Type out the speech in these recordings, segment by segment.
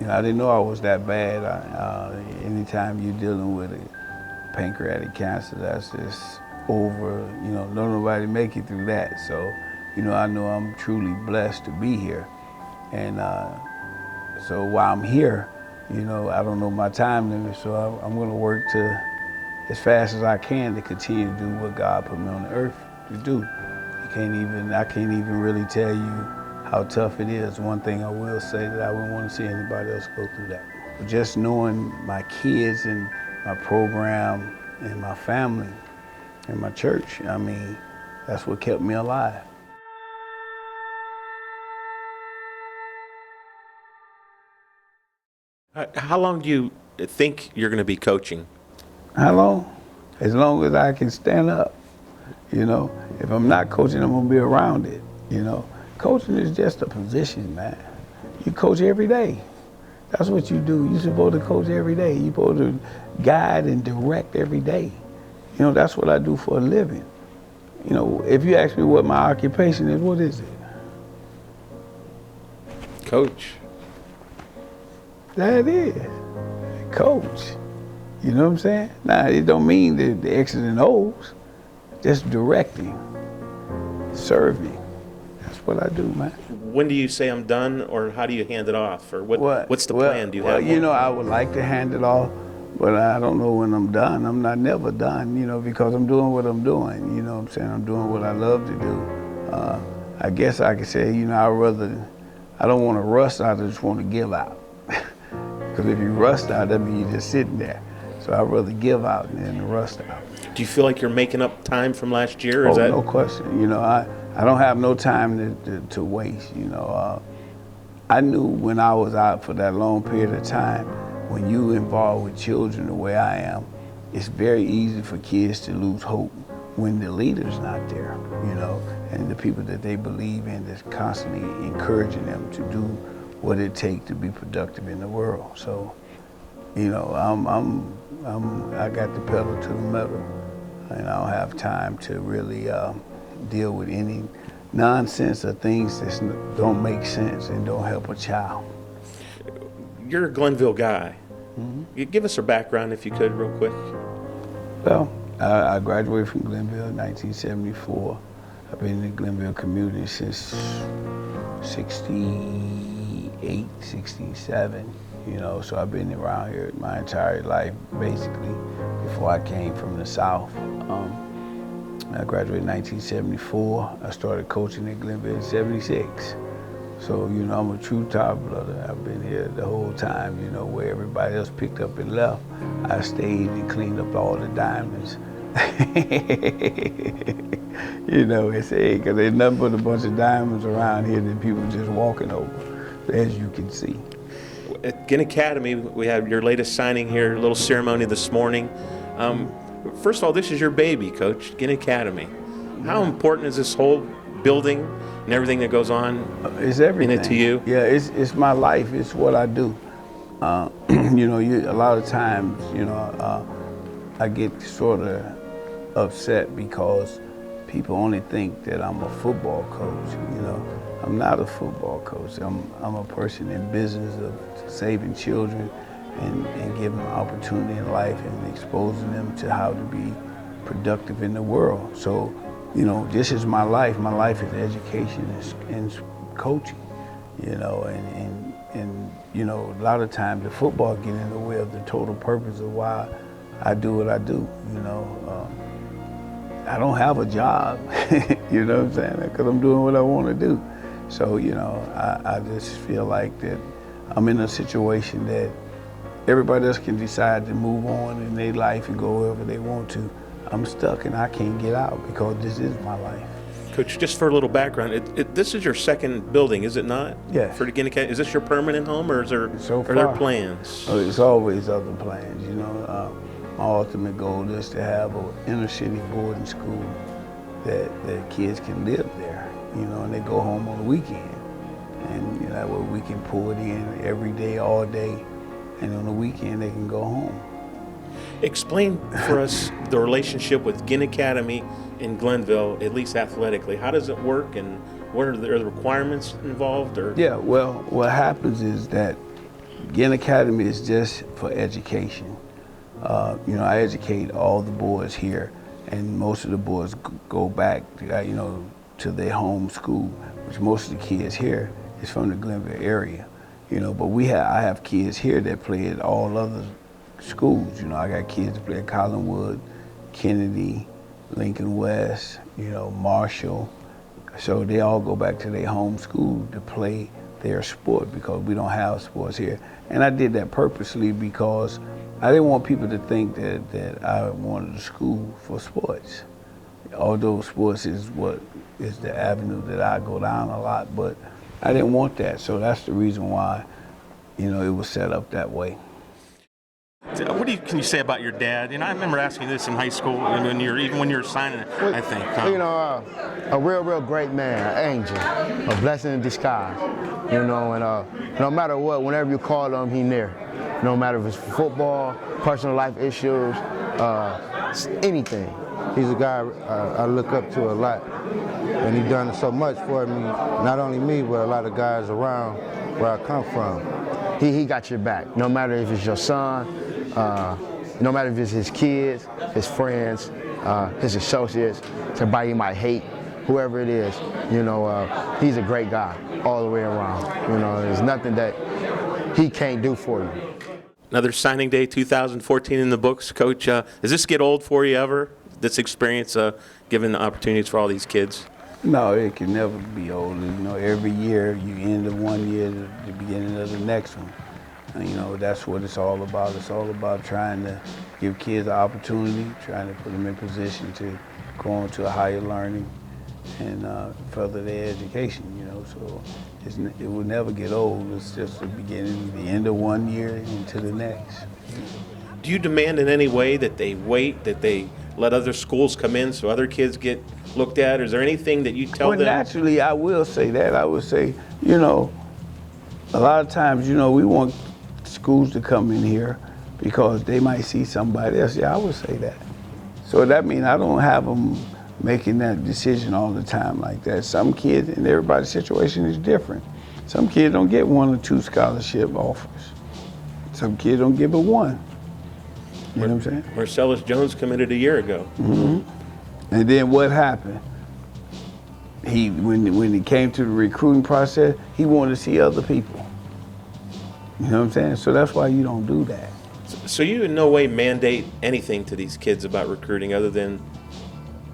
I didn't know I was that bad. Anytime you're dealing with a pancreatic cancer, that's just over. Don't nobody make it through that. So, I know I'm truly blessed to be here. And so while I'm here, I don't know my time limit, so I'm going to work as fast as I can to continue to do what God put me on the earth to do. I can't even really tell you how tough it is. One thing I will say that I wouldn't want to see anybody else go through that. But just knowing my kids and my program and my family and my church, that's what kept me alive. How long do you think you're going to be coaching? How long? As long as I can stand up. If I'm not coaching, I'm going to be around it. Coaching is just a position, man. You coach every day. That's what you do. You're supposed to coach every day. You're supposed to guide and direct every day. That's what I do for a living. If you ask me what my occupation is, what is it? Coach. That is. Coach. You know what I'm saying? Now, it don't mean the X's and O's. Just directing, serving. That's what I do, man. When do you say I'm done, or how do you hand it off? Or what's the plan? Do you have one? I would like to hand it off, but I don't know when I'm done. I'm not never done, because I'm doing what I'm doing. You know what I'm saying? I'm doing what I love to do. I guess I could say, I don't want to rust out, I just want to give out. Because if you rust out, that means you're just sitting there. So I'd rather give out than rust out. Do you feel like you're making up time from last year? No question. I don't have no time to waste. I knew when I was out for that long period of time, when you involved with children the way I am, it's very easy for kids to lose hope when the leader's not there, and the people that they believe in that's constantly encouraging them to do what it takes to be productive in the world. So, I got the pedal to the metal, and I don't have time to really deal with any nonsense or things that don't make sense and don't help a child. You're a Glenville guy. Mm-hmm. Give us a background, if you could, real quick. Well, I graduated from Glenville in 1974. I've been in the Glenville community since 68, 67. So I've been around here my entire life, basically, before I came from the South. I graduated in 1974. I started coaching at Glenville in 76. So, I'm a true Tarblooder. I've been here the whole time, where everybody else picked up and left. I stayed and cleaned up all the diamonds. It's because there's nothing but a bunch of diamonds around here that people just walking over, as you can see. At Ginn Academy, we have your latest signing here, a little ceremony this morning. First of all, this is your baby, Coach, Ginn Academy. How important is this whole building and everything that goes on? It's everything. In it to you? Yeah, it's my life. It's what I do. A lot of times, I get sort of upset because people only think that I'm a football coach. I'm not a football coach. I'm a person in business of saving children and giving them opportunity in life and exposing them to how to be productive in the world. So, this is my life. My life is education and coaching, and a lot of times the football get in the way of the total purpose of why I do what I do, I don't have a job, you know what I'm saying, because I'm doing what I want to do. So, I just feel like that I'm in a situation that everybody else can decide to move on in their life and go wherever they want to. I'm stuck and I can't get out because this is my life. Coach, just for a little background, this is your second building, is it not? Yeah. For the Ginn Academy, is this your permanent home, or are there plans? Oh, it's always other plans, My ultimate goal is to have an inner city boarding school that kids can live there, and they go home on the weekend. And that way we can pull it in every day, all day, and on the weekend they can go home. Explain for us the relationship with Ginn Academy in Glenville, at least athletically. How does it work, and what are the requirements involved? Yeah, well, what happens is that Ginn Academy is just for education. You know, I educate all the boys here, and most of the boys go back, you know, to their home school, which most of the kids here is from the Glenville area. You know, but I have kids here that play at all other schools. You know, I got kids that play at Collinwood, Kennedy, Lincoln West, you know, Marshall. So they all go back to their home school to play their sport because we don't have sports here. And I did that purposely because I didn't want people to think that I wanted a school for sports. Although sports is the avenue that I go down a lot, but I didn't want that. So that's the reason why, you know, it was set up that way. What can you say about your dad? And I remember asking this in high school, and even when you were signing it, I think. You know, a real great man, an angel, a blessing in disguise. You know, and no matter what, whenever you call him, he's there. No matter if it's football, personal life issues, anything. He's a guy I look up to a lot, and he's done so much for me. Not only me, but a lot of guys around where I come from. He got your back, no matter if it's your son, no matter if it's his kids, his friends, his associates, somebody he might hate, whoever it is, you know, he's a great guy all the way around. You know, there's nothing that he can't do for you. Another signing day 2014 in the books, Coach. Does this get old for you ever, this experience, giving the opportunities for all these kids? No, it can never be old. You know, every year you end of one year to the beginning of the next one. And, you know, that's what it's all about. It's all about trying to give kids an opportunity, trying to put them in position to go on to a higher learning and further their education, you know. So it will never get old. It's just the beginning, the end of one year into the next. Do you demand in any way that they wait, that they let other schools come in so other kids get looked at? Or is there anything that you tell them? Well, naturally, I will say that. I would say, you know, a lot of times, you know, we want schools to come in here because they might see somebody else. Yeah, I would say that. So that means I don't have them making that decision all the time like that. Some kids, and everybody's situation is different. Some kids don't get 1 or 2 scholarship offers. Some kids don't give it 1. You know what I'm saying? Marcellus Jones committed a year ago. Mm-hmm. And then what happened? When he came to the recruiting process, he wanted to see other people. You know what I'm saying? So that's why you don't do that. So you in no way mandate anything to these kids about recruiting other than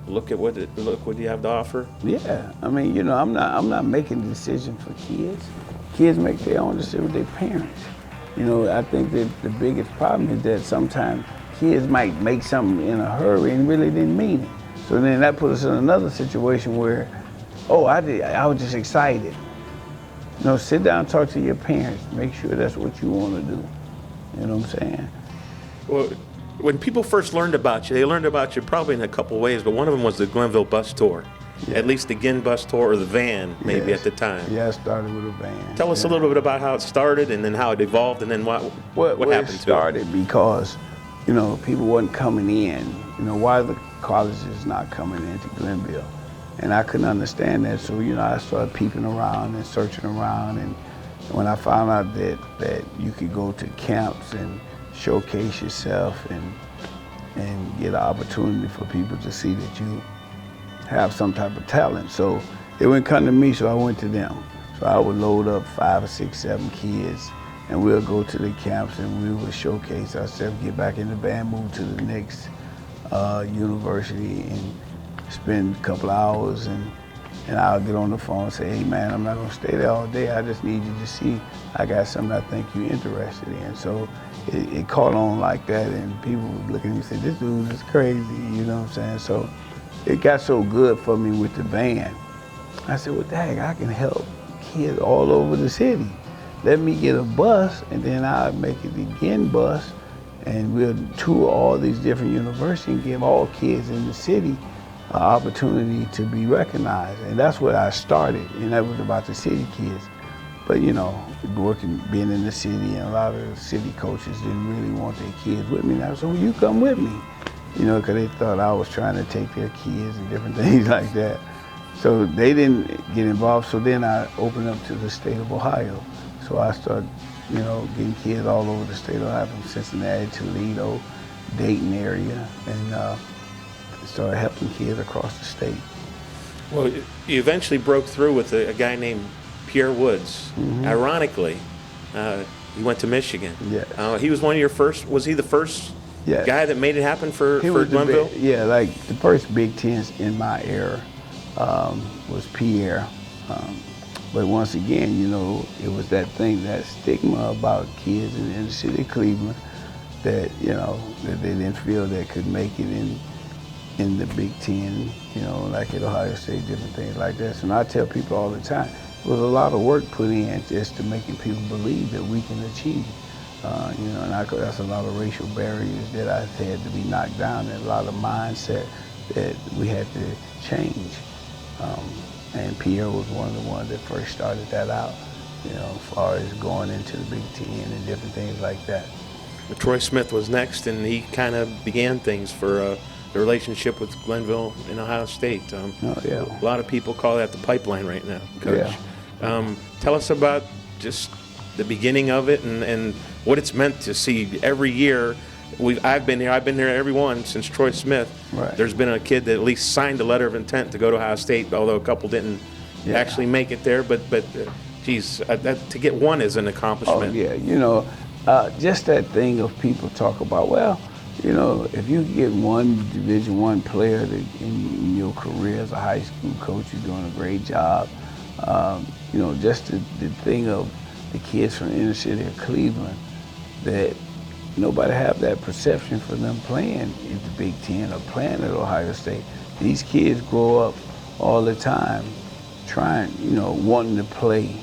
look what you have to offer? Yeah, I mean, you know, I'm not making a decision for kids. Kids make their own decision with their parents. You know, I think that the biggest problem is that sometimes kids might make something in a hurry and really didn't mean it. So then that puts us in another situation where, oh, I was just excited. You know, sit down and talk to your parents. Make sure that's what you want to do. You know what I'm saying? Well, when people first learned about you, they learned about you probably in a couple ways, but one of them was the Glenville bus tour. Yeah. At least the Ginn bus tour, or the van, maybe at the time. Yeah, I started with a van. Tell us a little bit about how it started and then how it evolved and then what happened to it. It started because, you know, people wasn't coming in. You know, why the colleges not coming into Glenville? And I couldn't understand that, so, you know, I started peeping around and searching around, and when I found out that you could go to camps and showcase yourself and get an opportunity for people to see that you have some type of talent. So they wouldn't come to me, so I went to them. So I would load up 5 or 6, 7 kids, and we'll go to the camps and we would showcase ourselves, get back in the van, move to the next university and spend a couple hours, and I'll get on the phone and say, hey man, I'm not gonna stay there all day. I just need you to see I got something I think you're interested in. So it caught on like that, and people would look at me and say, this dude is crazy, you know what I'm saying? So it got so good for me with the van. I said, well, dang, I can help kids all over the city. Let me get a bus, and then I'll make it the Ginn bus, and we'll tour all these different universities and give all kids in the city an opportunity to be recognized. And that's what I started, and that was about the city kids. But you know, being in the city, and a lot of the city coaches didn't really want their kids with me. And I said, well, you come with me. You know, because they thought I was trying to take their kids and different things like that. So they didn't get involved. So then I opened up to the state of Ohio. So I started, getting kids all over the state of Ohio, from Cincinnati, Toledo, Dayton area, and started helping kids across the state. Well, you eventually broke through with a guy named Pierre Woods. Ironically, he went to Michigan. Yeah. He was one of your first. Was he the first guy that made it happen for Glenville? Like the first Big Ten in my era was Pierre. But once again, it was that thing, that stigma about kids in the city of Cleveland that, that they didn't feel they could make it in the Big Ten, like at Ohio State, different things like that. So I tell people all the time, it was a lot of work put in just to making people believe that we can achieve. And that's a lot of racial barriers that I had to be knocked down, and a lot of mindset that we had to change. And Pierre was one of the ones that first started that out, as far as going into the Big Ten and different things like that. Troy Smith was next, and he kind of began things for the relationship with Glenville and Ohio State. A lot of people call that the pipeline right now, Coach. Yeah. Tell us about just the beginning of it and what it's meant to see every year. I've been here every one since Troy Smith. Right. There's been a kid that at least signed a letter of intent to go to Ohio State, although a couple didn't actually make it there. But geez, to get one is an accomplishment. Oh yeah, just that thing of people talk about, well, if you get one Division I player in your career as a high school coach, you're doing a great job. Just the thing of the kids from the inner city of Cleveland, that nobody have that perception for them playing in the Big Ten or playing at Ohio State. These kids grow up all the time trying, wanting to play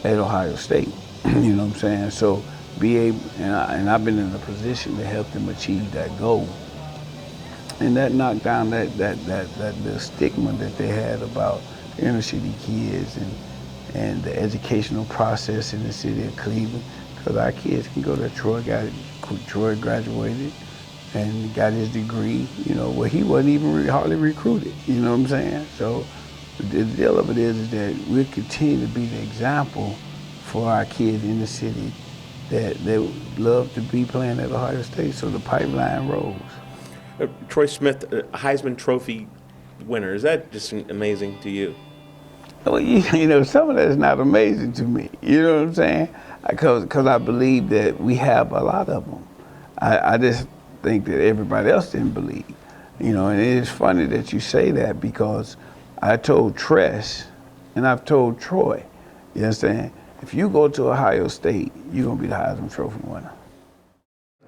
at Ohio State. You know what I'm saying? So be able, and I've been in a position to help them achieve that goal. And that knocked down the stigma that they had about inner city kids and the educational process in the city of Cleveland. Because our kids can go to Troy. Troy graduated and got his degree, where he wasn't even hardly recruited. You know what I'm saying? So the deal of it is that we'll continue to be the example for our kids in the city that they love to be playing at Ohio State. So the pipeline rolls. Troy Smith, Heisman Trophy winner. Is that just amazing to you? Well, some of that is not amazing to me. You know what I'm saying? Because I believe that we have a lot of them. I just think that everybody else didn't believe. And it is funny that you say that, because I told Tress and I've told Troy, you understand? If you go to Ohio State, you're going to be the Heisman Trophy winner.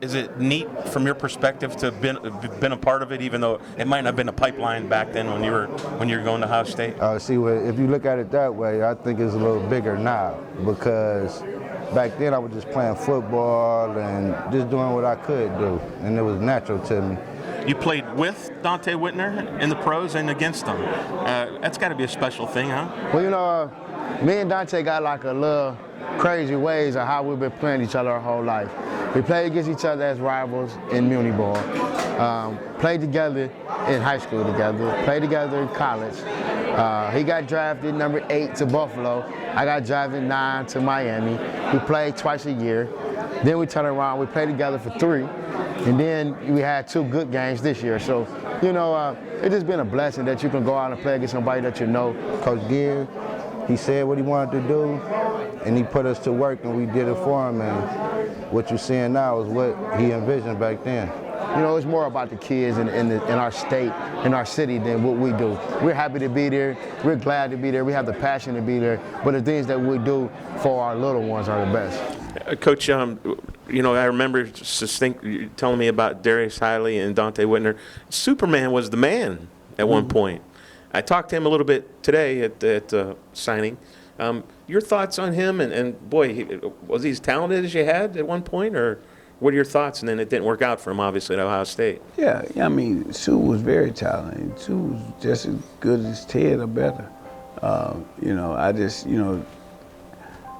Is it neat from your perspective to have been a part of it, even though it might not have been a pipeline back then when you were going to Ohio State? If you look at it that way, I think it's a little bigger now, because back then I was just playing football and just doing what I could do, and it was natural to me. You played with Dante Whitner in the pros and against him. That's got to be a special thing, huh? Well, me and Dante got like a little crazy ways of how we've been playing each other our whole life. We played against each other as rivals in Muni ball, played together in high school together, played together in college. He got drafted number 8 to Buffalo. I got drafted 9 to Miami. We played twice a year. Then we turned around, we played together for 3. And then we had 2 good games this year. So, it's just been a blessing that you can go out and play against somebody that you know. Coach Ginn, he said what he wanted to do, and he put us to work, and we did it for him. And what you're seeing now is what he envisioned back then. It's more about the kids in our state, in our city, than what we do. We're happy to be there. We're glad to be there. We have the passion to be there. But the things that we do for our little ones are the best. Coach, I remember you telling me about Darius Hiley and Dante Whitner. Superman was the man at one point. I talked to him a little bit today at signing. Your thoughts on him, and boy, was he as talented as you had at one point, or what are your thoughts? And then it didn't work out for him, obviously, at Ohio State. Yeah, Sue was very talented. Sue was just as good as Ted or better.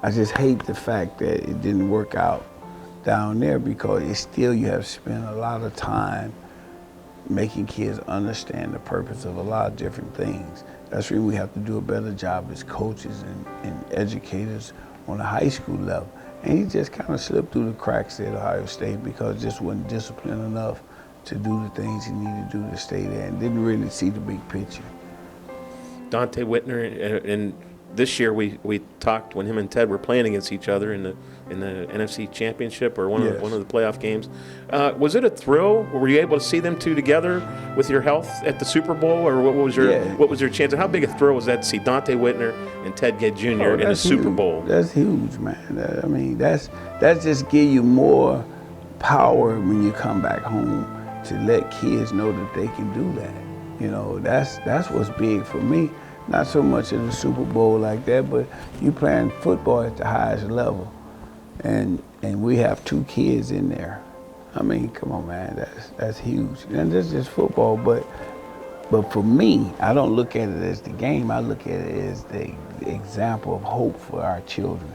I just hate the fact that it didn't work out down there, because you have spent a lot of time making kids understand the purpose of a lot of different things. That's when we have to do a better job as coaches and educators on a high school level. And he just kind of slipped through the cracks at Ohio State because just wasn't disciplined enough to do the things he needed to do to stay there and didn't really see the big picture. Dante Whitner, and this year we talked when him and Ted were playing against each other in the NFC Championship or one of the playoff games. Was it a thrill? Were you able to see them two together with your health at the Super Bowl, or what was your chance? How big a thrill was that to see Dante Whitner and Ted Ginn Jr. in the Super Bowl? That's huge, man. I mean, that's just give you more power when you come back home to let kids know that they can do that. You know, that's what's big for me. Not so much in the Super Bowl like that, but you playing football at the highest level, and we have 2 kids in there. I mean, come on, man, that's huge. And that's just football, but for me, I don't look at it as the game. I look at it as the example of hope for our children.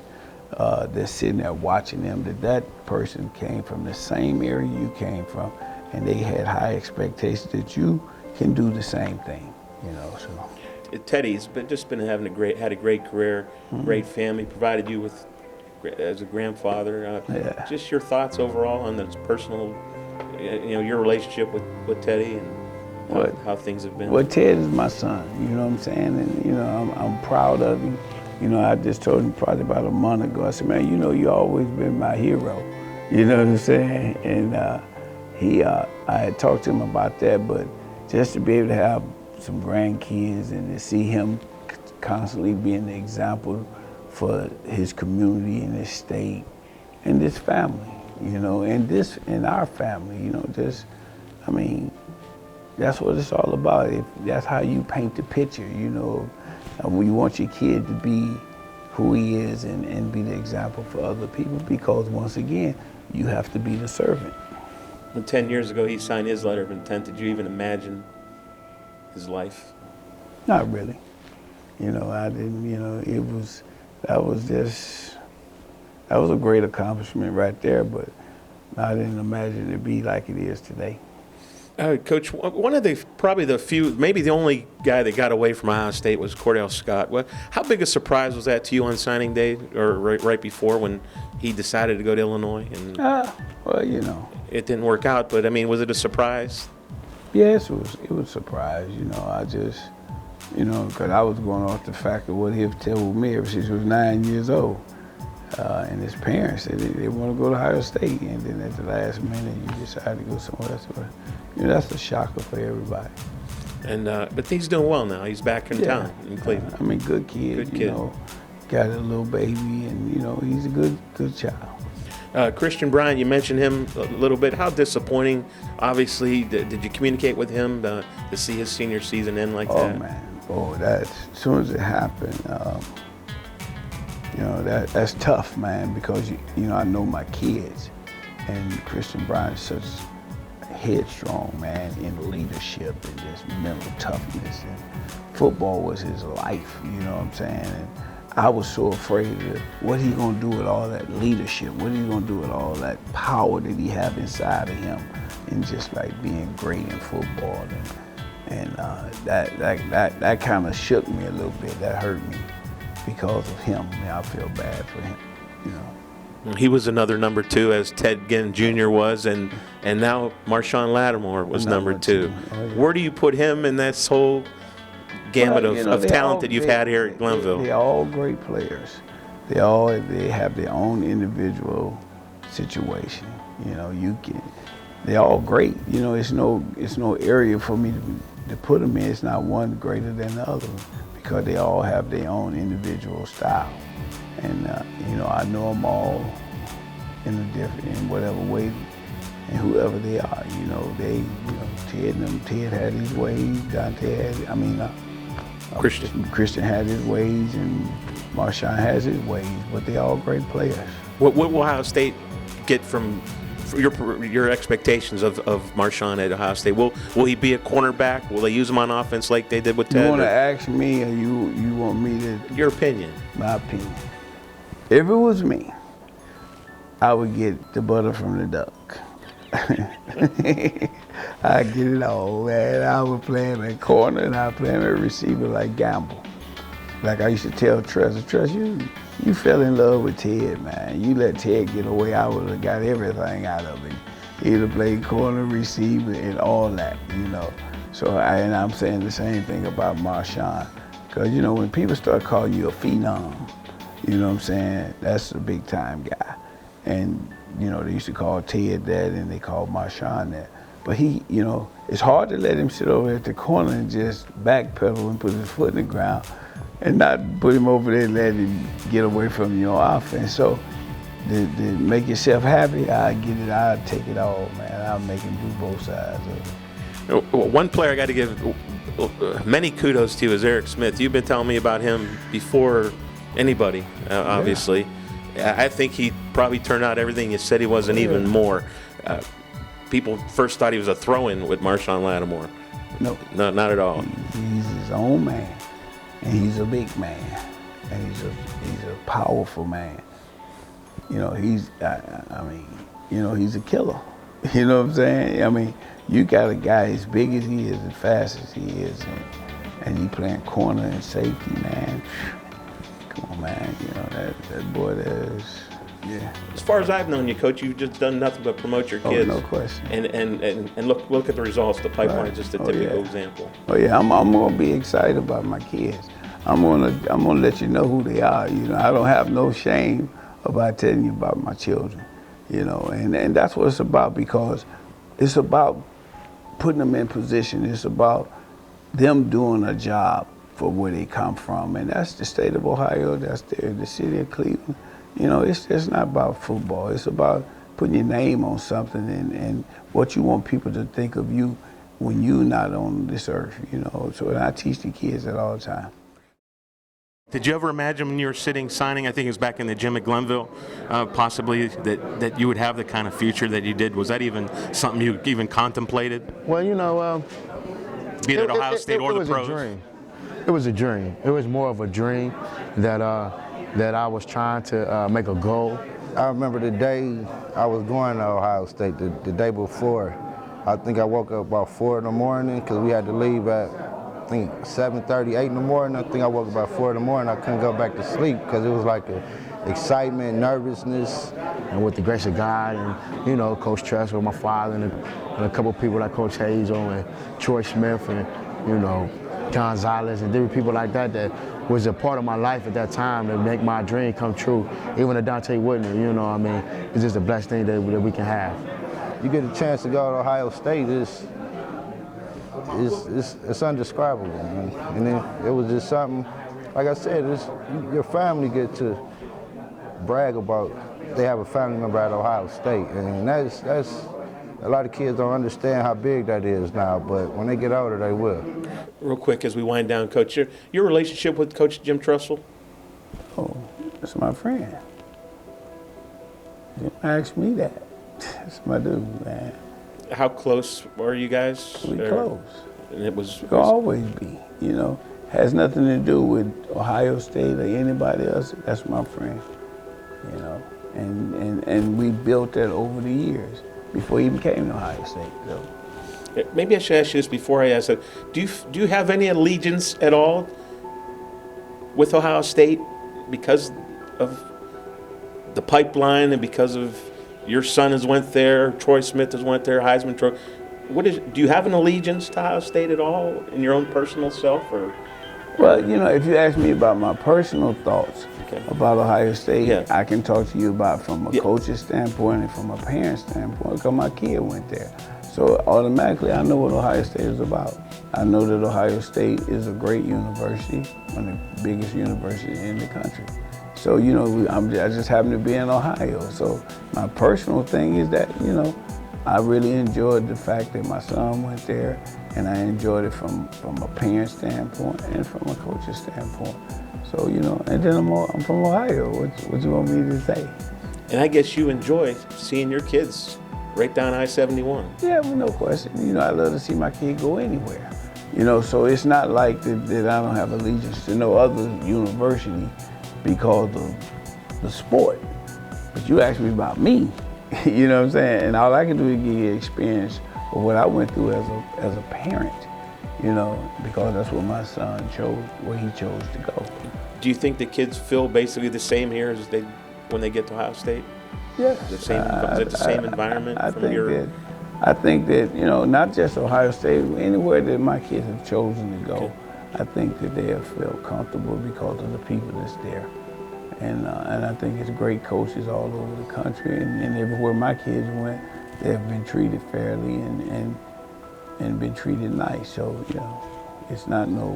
They're sitting there watching them. That person came from the same area you came from, and they had high expectations that you can do the same thing. You know, so. Teddy's had a great career, great family, provided you with as a grandfather. Just your thoughts overall on this personal, your relationship with Teddy and how things have been. Well, Ted is my son. You know what I'm saying, and I'm proud of him. You know, I just told him probably about a month ago. I said, man, you always been my hero. You know what I'm saying? And I had talked to him about that, but just to be able to have some grandkids and to see him constantly being the example for his community and his state and this family, and our family, I mean, that's what it's all about. That's how you paint the picture, when you want your kid to be who he is and be the example for other people, because once again, you have to be the servant. When 10 years ago he signed his letter of intent, did you even imagine his life? Not really. I didn't, that was a great accomplishment right there, but I didn't imagine it to be like it is today. Coach, one of probably the few, maybe the only guy that got away from Ohio State was Cordell Scott. How big a surprise was that to you on signing day, or right before when he decided to go to Illinois? And it didn't work out, but I mean, was it a surprise? Yes, it was a surprise. I just, because I was going off the fact of what he had told me ever since he was 9 years old. And his parents said they want to go to Ohio State, and then at the last minute you decide to go somewhere else. That's a shocker for everybody. And but he's doing well now. He's back in town in Cleveland. I mean, good kid. Got a little baby, and he's a good child. Christian Bryant, you mentioned him a little bit. How disappointing, obviously, did you communicate with him to see his senior season end like that? Oh, man. As soon as it happened, that's tough, man, because, I know my kids, and Christian Bryant is such headstrong, man, in leadership and just mental toughness. And football was his life, you know what I'm saying? And I was so afraid of what he gonna do with all that leadership, what he gonna do with all that power that he have inside of him, and just like being great in football. And that kind of shook me a little bit. That hurt me because of him. I feel bad for him, He was another number 2, as Ted Ginn Jr. was, and now Marshawn Lattimore was number 2. Where do you put him in this whole gamut of talent that you've had here at Glenville? They're all great players. They have their own individual situation. They're all great. It's no area for me to put them in. It's not one greater than the other, because they all have their own individual style. And I know them all in whatever way, and whoever they are. Ted had his ways, Dante had, Christian had his ways, and Marshawn has his ways, but they're all great players. What will Ohio State get from your expectations of Marshawn at Ohio State? Will he be a cornerback? Will they use him on offense like they did with Ted? You want to ask me, or you want me to? Your opinion. My opinion. If it was me, I would get the butter from the duck. I get it all, man. I would play him at corner, and I would play him at receiver like Gamble. Like I used to tell Tress, you you fell in love with Ted, man. You let Ted get away, I would have got everything out of him. He'd have played corner, receiver, and all that, you know. So, and I'm saying the same thing about Marshawn. Because, you know, when people start calling you a phenom, you know what I'm saying, that's a big time guy. And, you know, they used to call Ted that and they called Marshawn that. But he, you know, it's hard to let him sit over at the corner and just backpedal and put his foot in the ground and not put him over there and let him get away from your offense. So to make yourself happy, I get it, I'll take it all, man. I'll make him do both sides of it. One player I got to give many kudos to is Eric Smith. You've been telling me about him before anybody, obviously. Yeah. I think he probably turned out everything you said he was and even more. People first thought he was a throw-in with Marshawn Lattimore. No, not at all. He's his own man, and he's a big man, and he's a powerful man. You know, I mean, you know, he's a killer. You know what I'm saying? I mean, you got a guy as big as he is, as fast as he is, and he playing corner and safety, man. Come on, man. You know, that boy is, yeah. As far as I've known you, Coach, you've just done nothing but promote your kids. Oh, no question. And look at the results. The pipeline is just a typical example. Oh yeah, I'm gonna be excited about my kids. I'm gonna let you know who they are. You know, I don't have no shame about telling you about my children. You know, and that's what it's about, because it's about putting them in position. It's about them doing a job for where they come from, and that's the state of Ohio. That's the city of Cleveland. You know, it's not about football. It's about putting your name on something and what you want people to think of you when you're not on this earth, you know. So I teach the kids that all the time. Did you ever imagine when you were sitting signing, I think it was back in the gym at Glenville, possibly that you would have the kind of future that you did? Was that even something you even contemplated? Well, you know, be it at Ohio State or the pros? It was a dream. It was a dream. It was more of a dream that I was trying to make a goal. I remember the day I was going to Ohio State, the day before. I think I woke up about 4 in the morning because we had to leave at, I think, 7:30, 8 in the morning. I think I woke up about 4 in the morning. I couldn't go back to sleep because it was like excitement, nervousness. And with the grace of God and, you know, Coach Tressel, my father, and a couple people like Coach Hazel and Troy Smith and, you know, Gonzalez and different people like that was a part of my life at that time to make my dream come true. Even a Dante Whitner, you know what I mean? It's just a blessed thing that we can have. You get a chance to go to Ohio State, it's indescribable, man. And then it was just something, like I said, your family get to brag about they have a family member at Ohio State, and that's a lot of kids don't understand how big that is now, but when they get older, they will. Real quick as we wind down, Coach, your relationship with Coach Jim Tressel? Oh, that's my friend. Jim asked me that. That's my dude, man. How close are you guys? We close. And it was. We'll always be, you know. Has nothing to do with Ohio State or anybody else. That's my friend, you know. And we built that over the years before he even came to Ohio State. So. Maybe I should ask you this before I ask it. Do you have any allegiance at all with Ohio State because of the pipeline and because of your son has went there, Troy Smith has went there, Heisman Trophy? Do you have an allegiance to Ohio State at all in your own personal self, or? Well, you know, if you ask me about my personal thoughts about Ohio State, I can talk to you about from a coach's standpoint and from a parent standpoint, because my kid went there. So automatically, I know what Ohio State is about. I know that Ohio State is a great university, one of the biggest universities in the country. So, you know, I just happen to be in Ohio. So my personal thing is that, you know, I really enjoyed the fact that my son went there, and I enjoyed it from a parent standpoint and from a coach's standpoint. So, you know, and then I'm from Ohio. What you want me to say? And I guess you enjoy seeing your kids right down I-71. Yeah, well, no question. You know, I love to see my kid go anywhere. You know, so it's not like that I don't have allegiance to no other university because of the sport. But you asked me about me, you know what I'm saying? And all I can do is give you experience of what I went through as a parent. you know, because that's what my son chose, where he chose to go. Do you think the kids feel basically the same here as they when they get to Ohio State? Yeah. The same, is it the same environment from your? I think that, you know, not just Ohio State, anywhere that my kids have chosen to go, Okay. I think that they have felt comfortable because of the people that's there. And I think it's great coaches all over the country, and everywhere my kids went, they have been treated fairly and been treated nice. So, you know, it's not no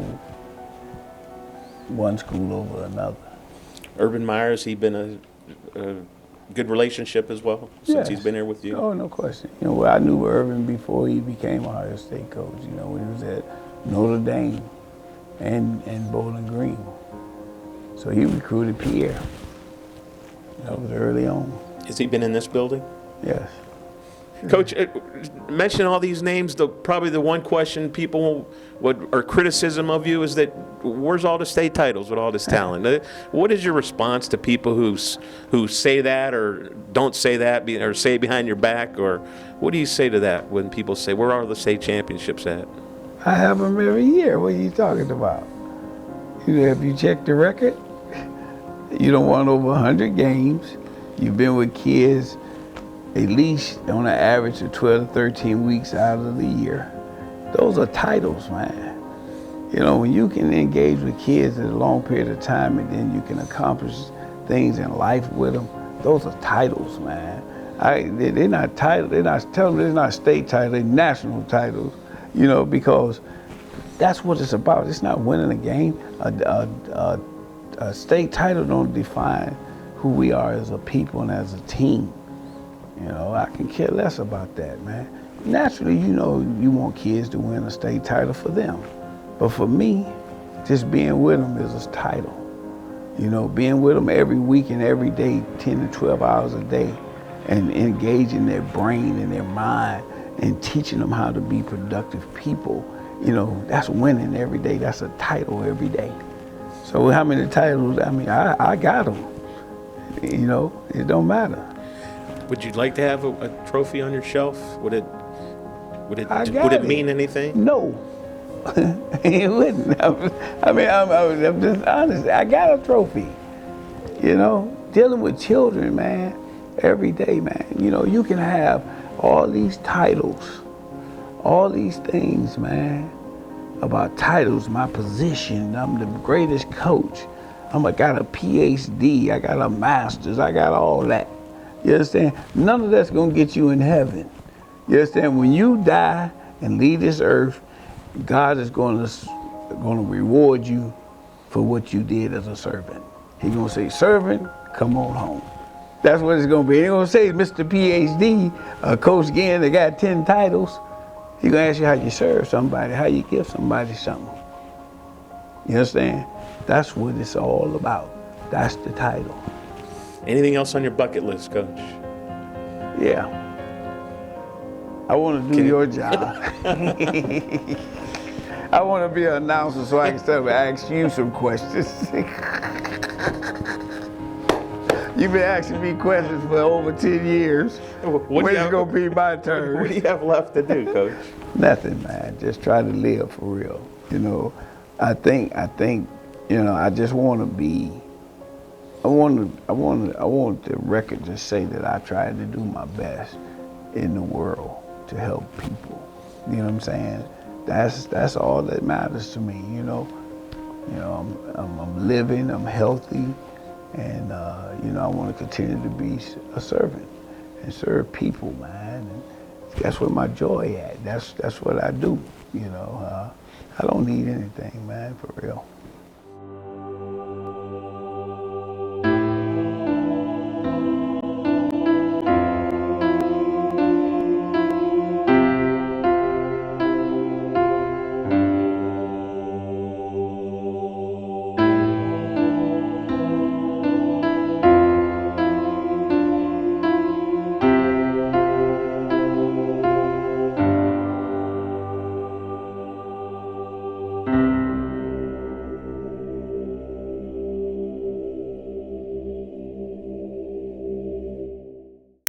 one school over another. Urban Meyer's, he been a good relationship as well since he's been here with you? Oh, no question. You know, well, I knew Irvin before he became Ohio State coach, you know, when he was at Notre Dame and Bowling Green. So he recruited Pierre. That was early on. Has he been in this building? Yes. Coach, mention all these names. Probably the one question people would, or criticism of you, is that where's all the state titles with all this talent? What is your response to people who say that or don't say that, or say it behind your back, or what do you say to that when people say, where are the state championships at? I have them every year. What are you talking about? Have you checked the record? You don't won over 100 games. You've been with kids at least on an average of 12 to 13 weeks out of the year. Those are titles, man. You know, when you can engage with kids in a long period of time and then you can accomplish things in life with them, those are titles, man. They're not titles, they're not state titles, they're national titles, you know, because that's what it's about. It's not winning a game. A state title don't define who we are as a people and as a team. You know, I can care less about that, man. Naturally, you know, you want kids to win a state title for them. But for me, just being with them is a title. You know, being with them every week and every day, 10 to 12 hours a day, and engaging their brain and their mind and teaching them how to be productive people, you know, that's winning every day. That's a title every day. So how many titles? I mean, I got them. You know, it don't matter. Would you like to have a trophy on your shelf? Would it mean anything? No, it wouldn't. I mean, I'm just honest. I got a trophy. You know, dealing with children, man, every day, man. You know, you can have all these titles, all these things, man, about titles, my position. I'm the greatest coach. I got a PhD. I got a master's. I got all that. You understand? None of that's gonna get you in heaven. You understand? When you die and leave this earth, God is gonna reward you for what you did as a servant. He's gonna say, servant, come on home. That's what it's gonna be. He ain't gonna say, Mr. PhD, Coach Ginn, that got 10 titles. He's gonna ask you how you serve somebody, how you give somebody something. You understand? That's what it's all about. That's the title. Anything else on your bucket list, Coach? Yeah. I want to do your job. I want to be an announcer so I can start to ask you some questions. You've been asking me questions for over 10 years. When's it going to be my turn? What do you have left to do, Coach? Nothing, man. Just try to live for real. You know, I think, you know, I just want to be, I want the record to say that I tried to do my best in the world to help people. You know what I'm saying? That's all that matters to me. You know, I'm living, I'm healthy, and you know, I want to continue to be a servant and serve people, man. And that's where my joy at. That's what I do. You know, I don't need anything, man, for real.